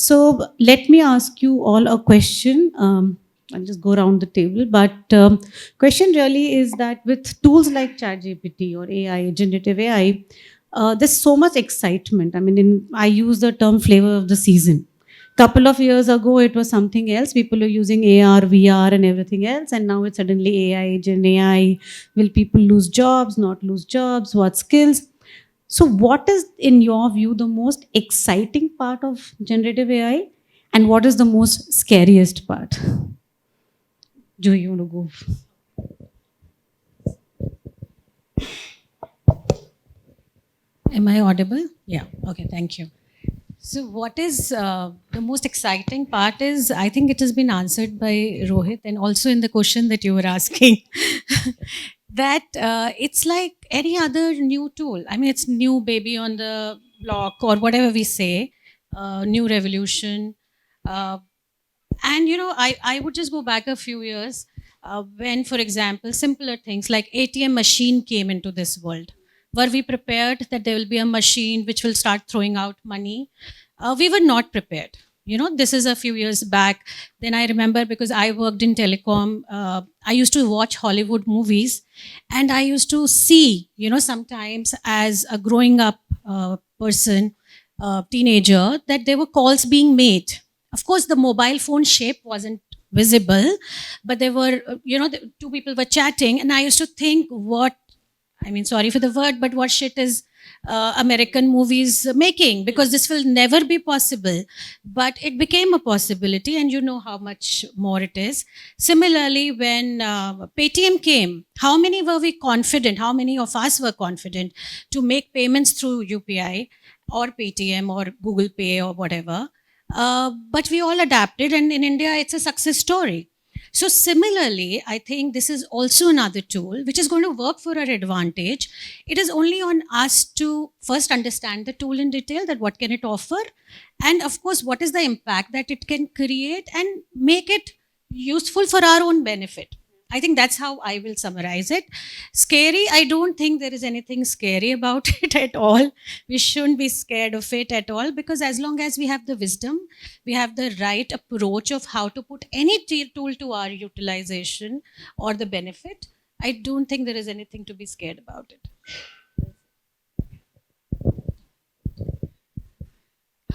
So let me ask you all a question. I'll just go around the table. But question really is that with tools like ChatGPT or AI, generative AI, there's so much excitement. I mean, I use the term flavor of the season. Couple of years ago, it was something else. People were using AR, VR, and everything else, and now it's suddenly AI, Gen AI. Will people lose jobs? Not lose jobs? What skills? So, what is, in your view, the most exciting part of generative AI, and what is the most scariest part? Juhi, you want to go? Am I audible? Yeah. Okay. Thank you. So, what is the most exciting part is, I think it has been answered by Rohit, and also in the question that you were asking, that it's like any other new tool. I mean, it's new baby on the block or whatever we say, new revolution. Uh, and, I would just go back a few years when, for example, simpler things like ATM machine came into this world. Were we prepared that there will be a machine which will start throwing out money? We were not prepared. This is a few years back. Then I remember, because I worked in telecom, I used to watch Hollywood movies, and I used to see, sometimes as a growing up person, teenager, that there were calls being made. Of course, the mobile phone shape wasn't visible, but there were, the two people were chatting, and I used to think, sorry for the word, but what shit is American movies making? Because this will never be possible. But it became a possibility, and you know how much more it is. Similarly, when Paytm came, how many were we confident? How many of us were confident to make payments through UPI or Paytm or Google Pay or whatever? But we all adapted, and in India, it's a success story. So similarly, I think this is also another tool which is going to work for our advantage. It is only on us to first understand the tool in detail, that what can it offer, and of course, what is the impact that it can create, and make it useful for our own benefit. I think that's how I will summarize it. Scary, I don't think there is anything scary about it at all. We shouldn't be scared of it at all, because as long as we have the wisdom, we have the right approach of how to put any tool to our utilization or the benefit, I don't think there is anything to be scared about it.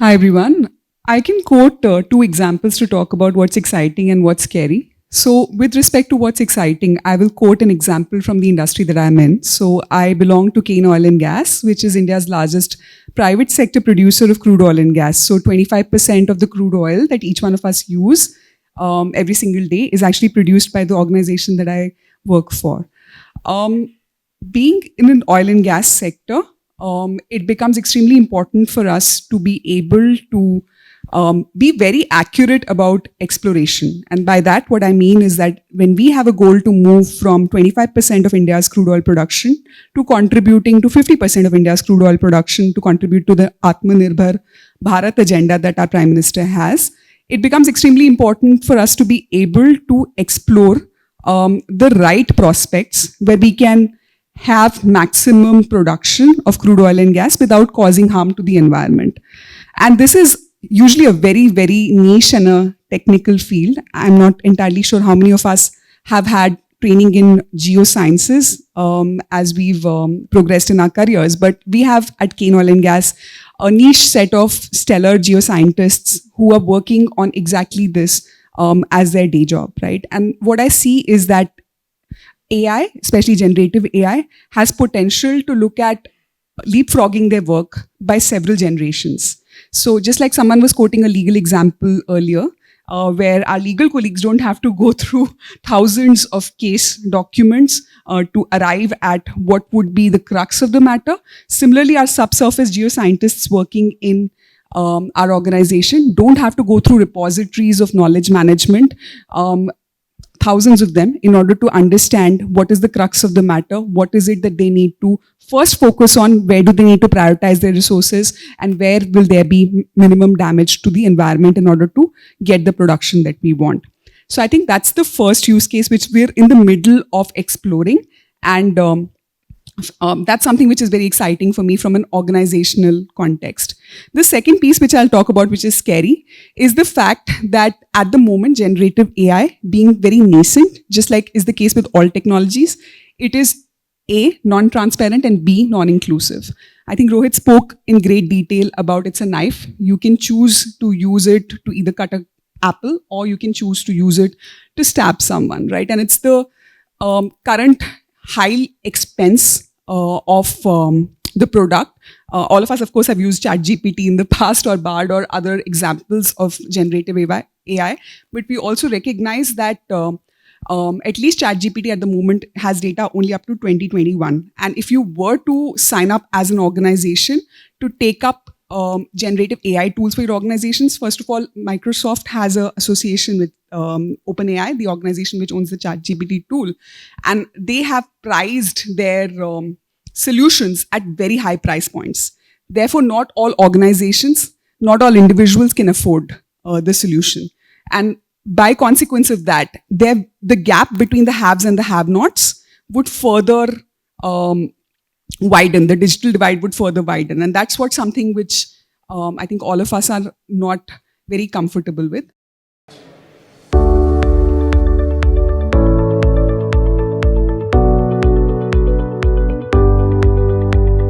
Hi, everyone. I can quote two examples to talk about what's exciting and what's scary. So with respect to what's exciting, I will quote an example from the industry that I'm in. So I belong to Cairn Oil and Gas, which is India's largest private sector producer of crude oil and gas. So 25% of the crude oil that each one of us use every single day is actually produced by the organization that I work for. Being in an oil and gas sector, it becomes extremely important for us to be able to be very accurate about exploration. And by that, what I mean is that when we have a goal to move from 25% of India's crude oil production to contributing to 50% of India's crude oil production to contribute to the Atmanirbhar Bharat agenda that our Prime Minister has, it becomes extremely important for us to be able to explore the right prospects where we can have maximum production of crude oil and gas without causing harm to the environment. And this is usually a very, very niche and a technical field. I'm not entirely sure how many of us have had training in geosciences as we've progressed in our careers, but we have at Cairn Oil and Gas a niche set of stellar geoscientists who are working on exactly this as their day job, right? And what I see is that AI, especially generative AI, has potential to look at leapfrogging their work by several generations. So just like someone was quoting a legal example earlier, where our legal colleagues don't have to go through thousands of case documents to arrive at what would be the crux of the matter. Similarly, our subsurface geoscientists working in our organization don't have to go through repositories of knowledge management, thousands of them, in order to understand what is the crux of the matter, what is it that they need to first focus on, where do they need to prioritize their resources, and where will there be minimum damage to the environment in order to get the production that we want. So I think that's the first use case which we're in the middle of exploring. And That's something which is very exciting for me from an organizational context. The second piece, which I'll talk about, which is scary, is the fact that at the moment, generative AI being very nascent, just like is the case with all technologies, it is A, non-transparent, and B, non-inclusive. I think Rohit spoke in great detail about it's a knife. You can choose to use it to either cut an apple, or you can choose to use it to stab someone, right? And it's the current high expense of the product. All of us, of course, have used ChatGPT in the past, or Bard, or other examples of generative AI, but we also recognize that at least ChatGPT at the moment has data only up to 2021. And if you were to sign up as an organization to take up generative AI tools for your organizations, first of all, Microsoft has an association with OpenAI, the organization which owns the ChatGPT tool, and they have priced their solutions at very high price points. Therefore, not all organizations, not all individuals can afford the solution. And by consequence of that, the gap between the haves and the have-nots would further widen. The digital divide would further widen. And that's something which I think all of us are not very comfortable with.